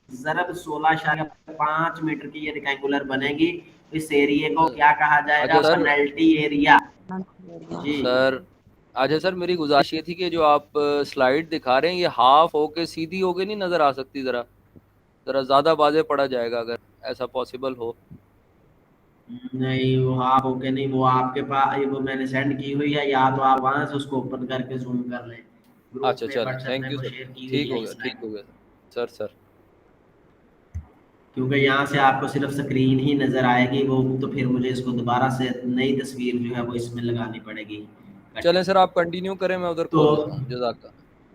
ज़रब 16.5 मीटर की ये रेक्टेंगुलर बनेगी। इस एरिया को क्या कहा जाएगा? अच्छा सर, पेनल्टी एरिया। जी सर अच्छा सर, मेरी गुजारिश ये थी कि जो आप स्लाइड दिखा रहे हैं ये हाफ होके सीधी होके नहीं नजर आ सकती? जरा जरा ज्यादा वाज़ेह पड़ा जाएगा अगर ऐसा पॉसिबल हो। नहीं, वो आप ओके नहीं, वो आपके पास वो मैंने सेंड की हुई है, या तो आप वहां से उसको ओपन करके जूम कर लें। ग्रुप अच्छा में चलें, व्हाट्सएप थैंक में यू वो सर। शेयर की हुई ठीक है हो गया, ठीक स्लाइड। हो गया सर। सर क्योंकि यहाँ से आपको सिर्फ स्क्रीन ही नजर आएगी, वो तो फिर मुझे इसको दोबारा से नई तस्वीर जो है वो इसमें लगानी पड़ेगी। चलें सर, आप कंटिन्यू करें, मैं उधर तो खोल लेता हूँ। जज़ाक।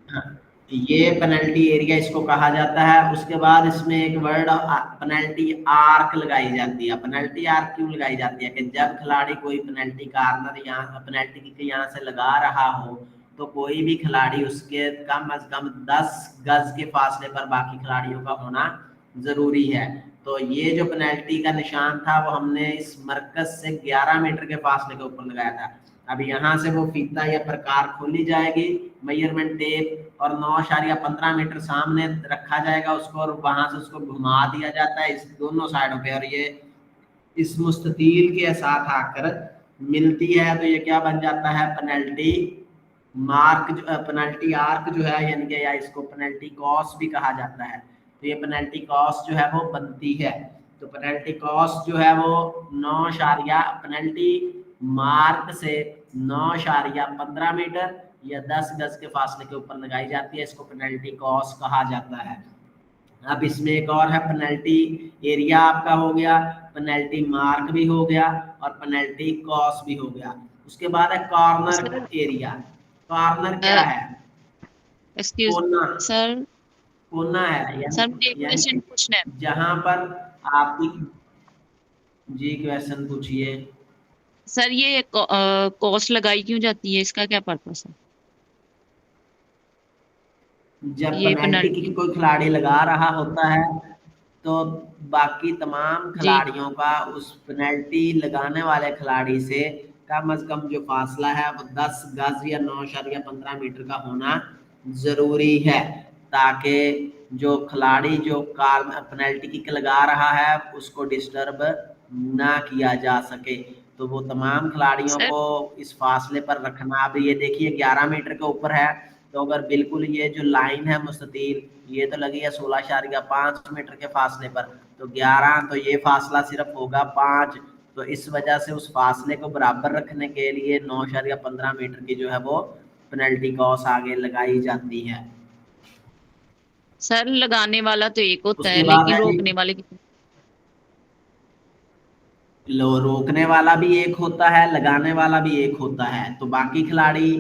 हाँ, ये पेनल्टी एरिया इसको कहा जाता है। उसके बाद इसमें एक वर्ड पेनल्टी आर्क लगाई जाती है। पेनल्टी आर्क क्यों लगाई जाती है? कि जब खिलाड़ी कोई पेनल्टी कार्नर यहाँ पेनल्टी किक यहाँ से लगा रहा हो, तो कोई भी खिलाड़ी उसके कम अज कम 10 गज के फासले पर बाकी खिलाड़ियों का होना जरूरी है। तो ये जो पेनल्टी का निशान था वो हमने इस मरकज से 11 मीटर के फासले के ऊपर लगाया था। अब यहाँ से वो फीता या प्रकार खोली जाएगी, मेजरमेंट टेप, और 9.15 मीटर सामने रखा जाएगा उसको, और वहां से उसको घुमा दिया जाता है इस दोनों साइडों पे, और ये इस मुस्ततील के साथ आकर मिलती है। तो ये क्या बन जाता है? पेनल्टी मार्क, जो पेनल्टी आर्क जो है, यानी कि या इसको पेनल्टी कॉस भी कहा जाता है। तो ये पेनल्टी कॉस जो है वो बनती है। तो पेनल्टी कॉस जो है वो 9 पेनल्टी मार्क से 9.15 मीटर या 10 गज के फासले के ऊपर लगाई जाती है। इसको पेनल्टी कॉस कहा जाता है। अब इसमें एक और है, पेनल्टी एरिया आपका हो गया, पेनल्टी मार्क भी हो गया, और पेनल्टी कॉस भी हो गया। उसके बाद है कॉर्नर एरिया। कॉर्नर क्या है? एक्सक्यूज कोना। सर, कोना है, सर मुझे एक यानी क्वेश्चन पूछना है। जहां पर आपकी, जी क्वेश्चन पूछिए। सर ये कॉस्ट लगाई क्यों जाती है, इसका क्या पर्पस है? जब ये पेनल्टी पेनल्टी। किक कोई खिलाड़ी लगा रहा होता है, तो बाकी तमाम जी खिलाड़ियों का उस पेनल्टी लगाने वाले खिलाड़ी से कम अज कम जो फासला है वो 10 गज या 9.15 मीटर का होना जरूरी है, ताकि जो खिलाड़ी जो कार पेनल्टी किक लगा रहा है उसको डिस्टर्ब ना किया जा सके। तो वो तमाम खिलाड़ियों सर, को इस फासले पर रखना। अब ये देखिए 11 मीटर के ऊपर है, तो अगर बिल्कुल ये जो लाइन है मुस्ततील, ये तो लगी है 16.5 मीटर के फासले पर, तो 11, तो ये फासला सिर्फ होगा 5। तो इस वजह से उस फासले को बराबर रखने के लिए 9.15 मीटर की जो है वो पेनल्टी कॉस आगे लगाई जाती है। सर लगाने वाला तो एक होता है, उसके बाद लेकिन है जी, रोकने वाले कितने? रोकने वाला भी एक होता है, लगाने वाला भी एक होता है। तो बाकी खिलाड़ी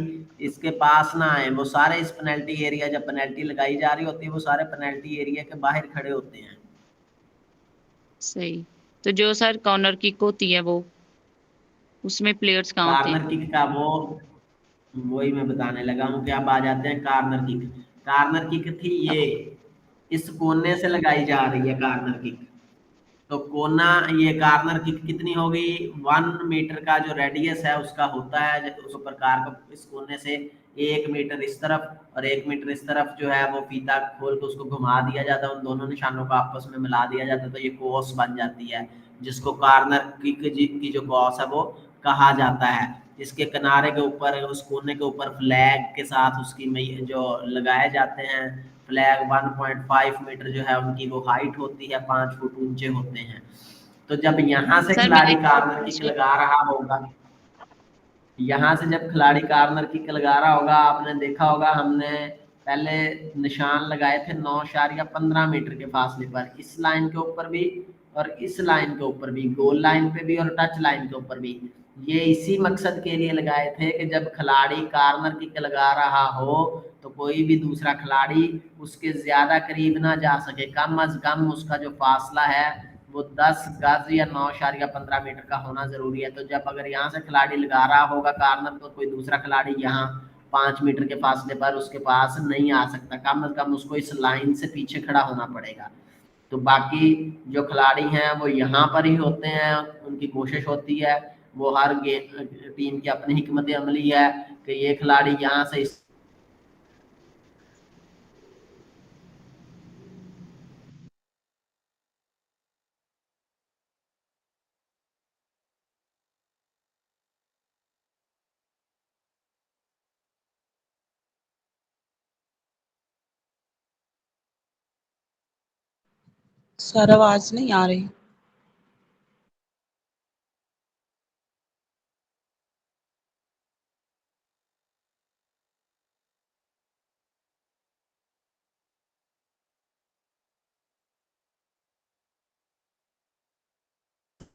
इसके पास ना आए, वो सारे इस पेनल्टी एरिया, जब पेनल्टी लगाई जा रही होती है वो सारे पेनल्टी एरिया के बाहर खड़े होते हैं। सही। तो जो सर कॉर्नर किक होती है वो, उसमें प्लेयर्स कहाँ होते हैं? कार्नर किक का वो वही मैं बताने लगा हूँ कि अब आ जाते हैं कार्नर किक। कार्नर किक थी ये, इस कोने से लगाई जा रही है कार्नर किक। तो कोना, ये कार्नर किक कितनी होगी, 1 मीटर का जो रेडियस है उसका होता है। उस प्रकार का इस कोने से 1 मीटर इस तरफ और 1 मीटर इस तरफ जो है वो फीता खोल के उसको घुमा दिया जाता है, उन दोनों निशानों को आपस में मिला दिया जाता है, तो ये कॉस बन जाती है, जिसको कार्नर किक की जो कॉस है वो कहा जाता है। इसके किनारे के ऊपर, उस कोने के ऊपर फ्लैग के साथ उसकी जो लगाए जाते हैं। फ्लैग 1.5 मीटर जो है उनकी वो हाइट होती है, 5 फुट ऊंचे होते हैं। तो जब यहाँ से सर मेरा खिलाड़ी एक और कार्नर किक क्वेश्चन। लगा रहा होगा, यहाँ से जब खिलाड़ी कार्नर किक लगा रहा होगा, आपने देखा होगा हमने पहले निशान लगाए थे 9.15 मीटर के फासले पर, इस लाइन के ऊपर भी और इस लाइन के ऊपर भी, गोल लाइन पे भी और टच लाइन के ऊपर भी। ये इसी मकसद के लिए लगाए थे कि जब खिलाड़ी कार्नर किक लगा रहा हो तो कोई भी दूसरा खिलाड़ी उसके ज्यादा करीब ना जा सके, कम अज कम उसका जो फासला है वो 10 गज या 9.15 मीटर का होना जरूरी है। तो जब अगर यहाँ से खिलाड़ी लगा रहा होगा कार्नर, तो कोई दूसरा खिलाड़ी यहाँ 5 मीटर के फासले पर उसके पास नहीं आ सकता, कम से कम उसको इस लाइन से पीछे खड़ा होना पड़ेगा। तो बाकी जो खिलाड़ी हैं वो यहाँ पर ही होते हैं, उनकी कोशिश होती है, वो हर टीम की अपनी हिकमत अमली है कि ये खिलाड़ी यहाँ से इस सर आवाज नहीं आ रही।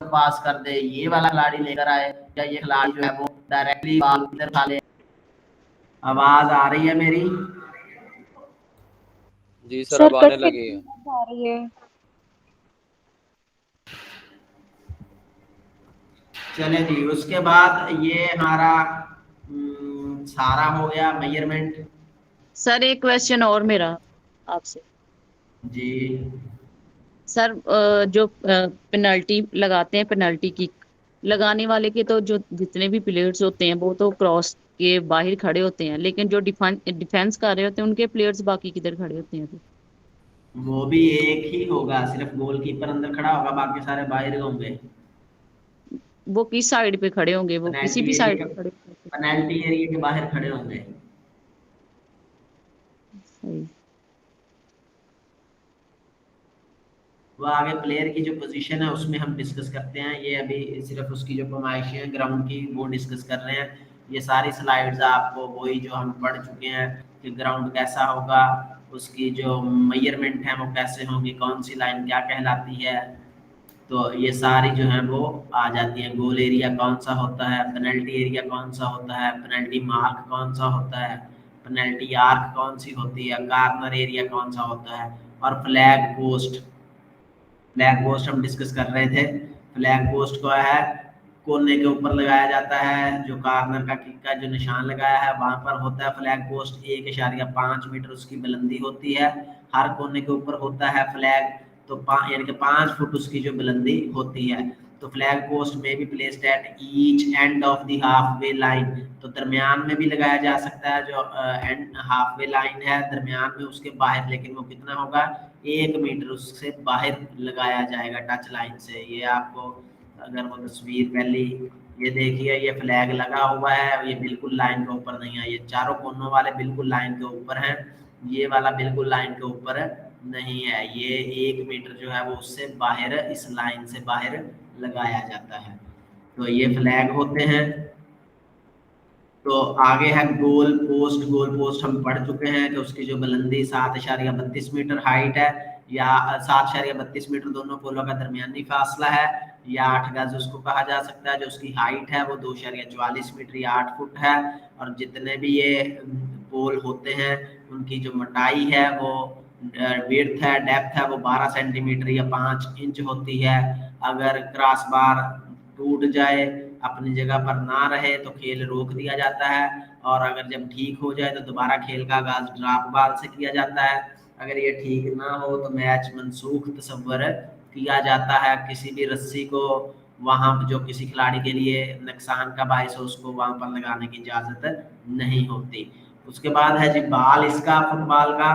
पास कर दे, ये वाला खिलाड़ी लेकर आए, या ये खिलाड़ी जो है वो डायरेक्टली बॉल इधर खा ले। आवाज आ रही है मेरी? जी सर, सर अब आने कट लगी है। कट आ रही है। चले जी, उसके बाद ये हमारा सारा हो गया मेजरमेंट। सर एक क्वेश्चन और मेरा आपसे। जी सर जो पेनल्टी लगाते हैं, पेनल्टी किक लगाने वाले के तो जो जितने भी प्लेयर्स होते हैं वो तो क्रॉस के बाहर खड़े होते हैं, लेकिन जो डिफेंस कर रहे होते हैं उनके प्लेयर्स बाकी किधर खड़े होते हैं तो? वो भी एक ही होगा, सिर्फ गोलकीपर अंदर खड़ा होगा, बाकी सारे बाहर होंगे। वो किस साइड पे खड़े होंगे? वो किसी भी साइड पे खड़े होंगे? पेनल्टी एरिया के बाहर खड़े होंगे। सही। वो आगे प्लेयर की जो पोजीशन है उसमें हम डिस्कस करते हैं, ये अभी सिर्फ उसकी जो पैमाइशें हैं ग्राउंड की वो डिस्कस कर रहे हैं। ये सारी स्लाइड्स आपको वही जो हम पढ़ चुके हैं कि ग्राउंड कैसा होगा, उसकी जो मेजरमेंट है वो कैसे होंगी, कौन सी लाइन क्या कहलाती है। तो ये सारी जो है वो आ जाती है। गोल एरिया कौन सा होता है, पेनल्टी एरिया कौन सा होता है, पेनल्टी मार्क कौन सा होता है, पेनल्टी आर्क कौन सी होती है, कार्नर एरिया कौन सा होता है, और फ्लैग पोस्ट। फ्लैग पोस्ट हम डिस्कस कर रहे थे। फ्लैग पोस्ट को है कोने के ऊपर लगाया जाता है, जो कार्नर का किक का जो निशान लगाया है वहां पर होता है फ्लैग पोस्ट। 1.5 मीटर उसकी बुलंदी होती है, हर कोने के ऊपर होता है फ्लैग। तो यानी कि 5 फुट उसकी जो बुलंदी होती है। तो फ्लैग पोस्ट में भी placed at each end of the half way line, तो दरमियान में भी लगाया जा सकता है, जो एंड हाफ वे लाइन है दरमियान में उसके बाहर, लेकिन वो कितना होगा, 1 मीटर उससे बाहर लगाया जाएगा टच लाइन से। ये आपको अगर वो तस्वीर पहली ये देखिए, ये फ्लैग लगा हुआ है, ये बिल्कुल लाइन के ऊपर नहीं है, ये चारों कोनों वाले बिल्कुल लाइन के ऊपर हैं, ये वाला बिल्कुल लाइन के ऊपर नहीं है। ये 1 मीटर जो है वो उससे बाहर, इस लाइन से बाहर लगाया जाता है। तो ये फ्लैग होते हैं। तो आगे है गोल पोस्ट। गोल पोस्ट हम पढ़ चुके हैं कि उसकी जो बुलंदी 7.32 मीटर हाइट है, या 7.32 मीटर दोनों पोलों का दरमियानी फासला है, या 8 गज उसको कहा जा सकता है। जो उसकी हाइट है वो 2.44 मीटर या 8 फुट है। और जितने भी ये पोल होते हैं उनकी जो मोटाई है वो विड्थ है, डेप्थ है वो 12 सेंटीमीटर या 5 इंच होती है। अगर क्रॉस बार टूट जाए, अपनी जगह पर ना रहे, तो खेल रोक दिया जाता है। और अगर जब ठीक हो जाए तो दोबारा खेल का आगाज ड्रॉप बॉल से किया जाता है। अगर ये ठीक ना हो तो मैच मनसूख तस्वर किया जाता है। किसी भी रस्सी को वहां जो किसी खिलाड़ी के लिए नुकसान का बायस हो उसको वहां पर लगाने की इजाजत नहीं होती। उसके बाद है जी बाल इसका फुटबॉल का।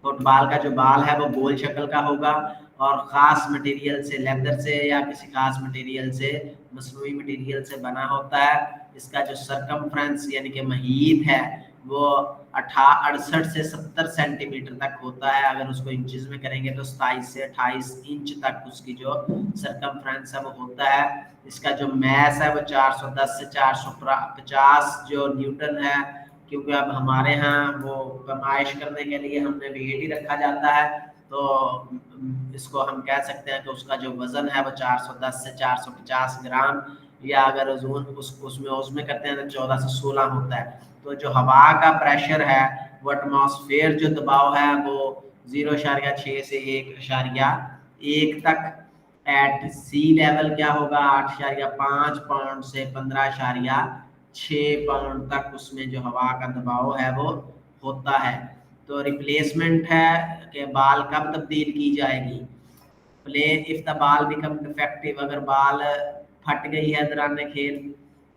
फुटबॉल का जो बॉल है वो गोल शक्ल का होगा और ख़ास मटेरियल से, लेदर से या किसी खास मटेरियल से, मसनूई मटेरियल से बना होता है। इसका जो सरकमफ्रेंस यानी कि महीत है वो 68 से 70 सेंटीमीटर तक होता है। अगर उसको इंचेस में करेंगे तो 27 से 28 इंच तक उसकी जो सरकमफ्रेंस है वो होता है। इसका जो मैस है वो 410 से 450 जो न्यूटन है, क्योंकि अब हमारे यहाँ वो पैमाइश करने के लिए हमने वेट ही रखा जाता है। तो इसको हम कह सकते हैं कि उसका जो वजन है वो 410 से 450 ग्राम, या अगर उसमें करते हैं तो 14 से 16 होता है। तो जो हवा का प्रेशर है वो एटमॉस्फेयर जो दबाव है वो 0.6 से 1.1 तक, एट सी लेवल क्या होगा 8.5 पाउंड से 15.6 पाउंड तक उसमें जो हवा का दबाव है वो होता है। तो रिप्लेसमेंट है कि बाल कब तब्दील की जाएगी। प्ले इफ द बाल बिकम डिफेक्टिव, अगर बाल फट गई है दौरान खेल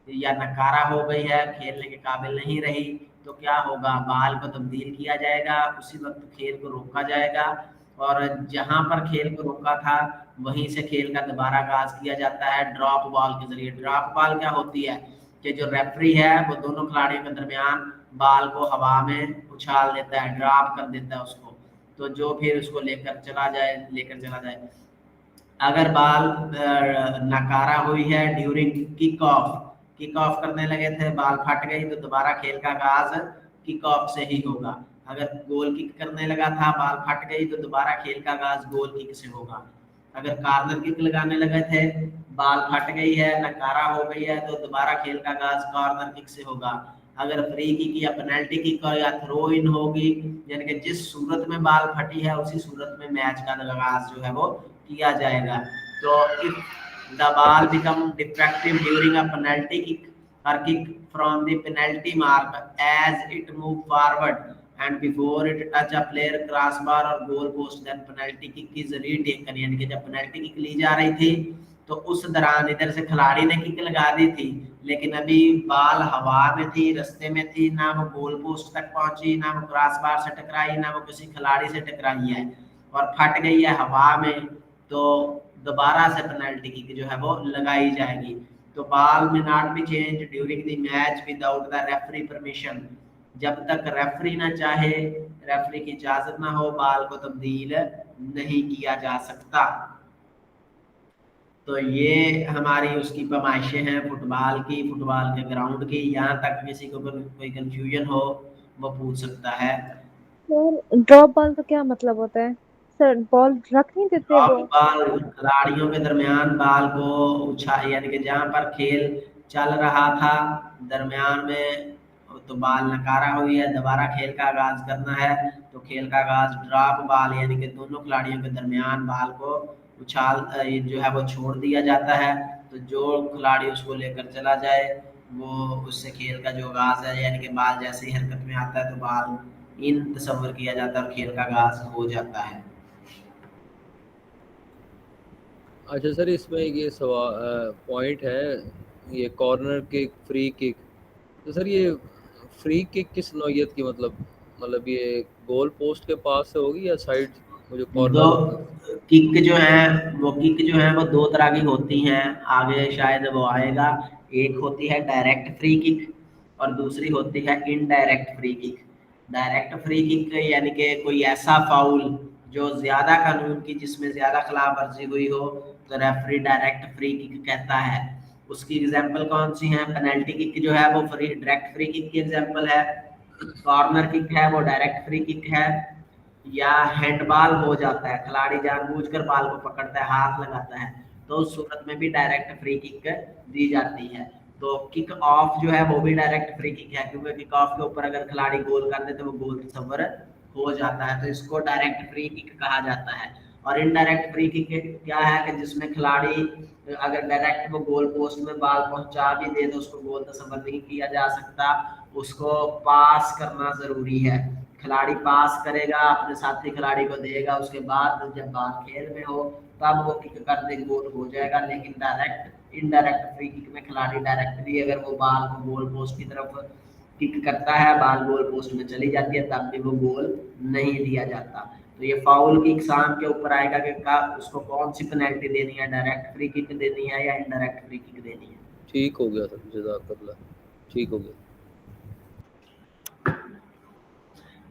या नकारा हो गई है, खेलने के काबिल नहीं रही, तो क्या होगा, बाल को तब्दील किया जाएगा, उसी वक्त खेल को रोका जाएगा और जहां पर खेल को रोका था वहीं से खेल का दोबारा आगाज किया जाता है ड्रॉप बॉल के जरिए। ड्रॉप बॉल क्या होती है कि जो रेफरी है वो दोनों खिलाड़ियों के दरमियान बाल को हवा में उछाल देता है, ड्रॉप कर देता है उसको, तो जो फिर उसको लेकर चला जाए। अगर बाल नकारा हुई है ड्यूरिंग किक ऑफ करने लगे थे, बाल फट गई, तो दोबारा खेल का आगाज किक ऑफ से ही होगा। अगर गोल किक करने लगा था, बाल फट गई, तो दोबारा खेल का आगाज गोल किक से होगा। अगर कॉर्नर किक लगाने लगे थे, बाल फट गई है, नकारा हो गई है, तो दोबारा खेल का आगाज कॉर्नर किक से होगा। अगर फ्री किक या पेनल्टी किक या थ्रो इन होगी, यानी कि जिस सूरत में बाल फटी है उसी सूरत में मैच का आगाज जो है वो किया जाएगा। तो if the ball become defective during a penalty kick or kick from the penalty mark as it move forward and before it touch a player crossbar or goal post, then penalty kick is retaken। यानी कि जब penalty kick ली जा रही थी तो उस दौरान इधर से खिलाड़ी ने किक लगा दी थी, लेकिन अभी बाल हवा में थी, रास्ते में थी, ना वो गोल पोस्ट तक पहुंची, ना वो क्रॉस बार से टकराई, ना वो किसी खिलाड़ी से टकराई है और फट गई है हवा में, तो दोबारा से पेनल्टी किक जो है वो लगाई जाएगी। तो बॉल में not be change during the match without the referee permission. जब तक रेफरी ना चाहे, रेफरी की इजाजत ना हो, बाल को तब्दील नहीं किया जा सकता। तो ये हमारी उसकी पैमाइशें हैं फुटबॉल की, फुटबॉल के ग्राउंड की। यहाँ तक किसी को कोई कंफ्यूजन हो वो पूछ सकता है। सर ड्रॉप बॉल का क्या मतलब होता है? सर बॉल रख नहीं देते वो? ड्रॉप बॉल खिलाड़ियों के दरमियान बाल को उछाल, यानी कि जहाँ पर खेल चल रहा था दरमियान में तो बाल नकारा हुई है, दोबारा खेल का आगाज करना है, तो खेल का आगाज ड्रॉप बॉल यानी कि दोनों खिलाड़ियों के दरमियान बाल को उछाल जो है वो छोड़ दिया जाता है। तो जो खिलाड़ी उसको लेकर चला जाए वो उससे खेल का जो आगाज है, यानी कि बाल जैसे ही हरकत में आता है तो बाल इन तस्वर किया जाता है और खेल का आगाज हो जाता है। अच्छा सर, इसमें ये सवाल पॉइंट है, ये कॉर्नर किक, फ्री किक, तो सर ये फ्री किक किस नौयत की, मतलब ये गोल पोस्ट के पास से होगी या साइड मुझे कॉर्नर? दो किक जो है वो दो तरह की होती हैं, आगे शायद वो आएगा। एक होती है डायरेक्ट फ्री किक और दूसरी होती है indirect free kick. Direct free kick यानी कि कोई ऐसा फाउल जो ज्यादा कानून की, जिसमें ज्यादा खिलाफ वर्जी हुई हो, तो रेफरी डायरेक्ट फ्री किक कहता है। उसकी एग्जांपल कौन सी है? पेनल्टी किक जो है वो फ्री डायरेक्ट फ्री किक की एग्जांपल है, कॉर्नर किक है वो डायरेक्ट फ्री किक है, या हैंडबॉल हो जाता है, खिलाड़ी जानबूझकर बॉल को पकड़ता है, हाथ लगाता है, तो उस सूरत में भी डायरेक्ट फ्री किक दी जाती है। तो किक ऑफ जो है वो भी डायरेक्ट फ्री किक है, क्योंकि किक ऑफ के ऊपर अगर खिलाड़ी गोल कर दे तो वो गोल तस्वर हो जाता है, तो इसको डायरेक्ट फ्री किक कहा जाता है। और इनडायरेक्ट फ्री किक क्या है कि जिसमें खिलाड़ी अगर डायरेक्ट वो गोल पोस्ट में बॉल पहुंचा भी दे तो उसको गोल तस्वर नहीं किया जा सकता, उसको पास करना जरूरी है। खिलाड़ी पास करेगा, अपने साथी खिलाड़ी को देगा, उसके बाद जब बॉल खेल में हो तब वो किक कर दे, गोल हो जाएगा। लेकिन डायरेक्ट इनडायरेक्ट फ्री किक में खिलाड़ी डायरेक्टली अगर वो बॉल को गोल पोस्ट की तरफ किक करता है, बॉल गोल पोस्ट में चली जाती है, तब भी वो गोल नहीं दिया जाता। तो ये फाउल की इकसाम के ऊपर आएगा कि उसको कौन सी पेनल्टी देनी है, डायरेक्ट फ्री किक देनी है या इनडायरेक्ट फ्री किक देनी है। ठीक हो गया सर, जज़ाकल्लाह, ठीक हो गया।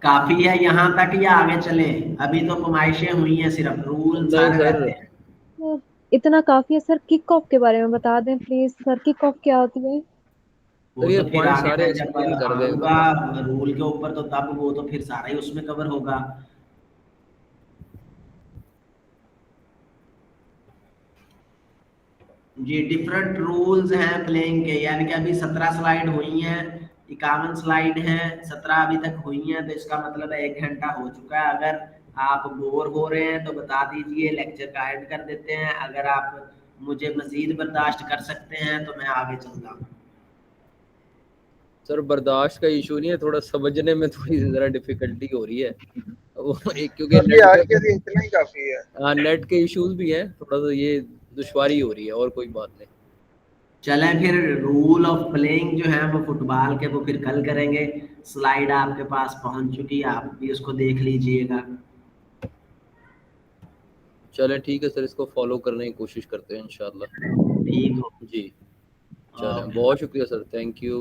काफी है यहाँ तक या आगे चले? अभी तो फरमाइशें हुई हैं, सिर्फ रूल सारे रहते हैं। सर, इतना काफी है सर। किक ऑफ के बारे में बता दें प्लीज सर, किक ऑफ क्या होती है? वो सर ये तो फिर पॉइंट आगे सारे मैं जब एक्सप्लेन कर दें आऊंगा मतलब। रूल के ऊपर तो तब वो तो फिर सारा ही उसमें कवर होगा। जी, डिफरेंट रूल्स हैं प्लेइंग के, यानी कि अभी 17 स्लाइड हुई हैं, 51 स्लाइड हैं, 17 अभी तक हुई हैं, तो इसका मतलब है 1 घंटा हो चुका है। अगर आप बोर हो रहे हैं तो बता दीजिए, लेक्चर का एंड कर देते हैं। अगर आप मुझे मजीद बर्दाश्त कर सकते हैं तो मैं आगे चलता हूँ। सर बर्दाश्त का इशू नहीं है, थोड़ा समझने में थोड़ी ज़रा डिफिकल्टी हो रही है वो एक, क्योंकि सर जी आज के लिए इतना ही काफी है। हाँ, नेट के इश्यूज भी हैं, थोड़ा सा ये दुश्वारी हो रही है, और कोई बात नहीं। चलें फिर, रूल ऑफ प्लेइंग जो है वो फुटबॉल के वो फिर कल करेंगे। स्लाइड आपके पास पहुंच चुकी है, आप भी उसको देख लीजिएगा। चलें ठीक है सर, इसको फॉलो करने की कोशिश करते हैं इंशाल्लाह। ठीक हो जी, चलें, ओके। बहुत शुक्रिया सर, थैंक यू।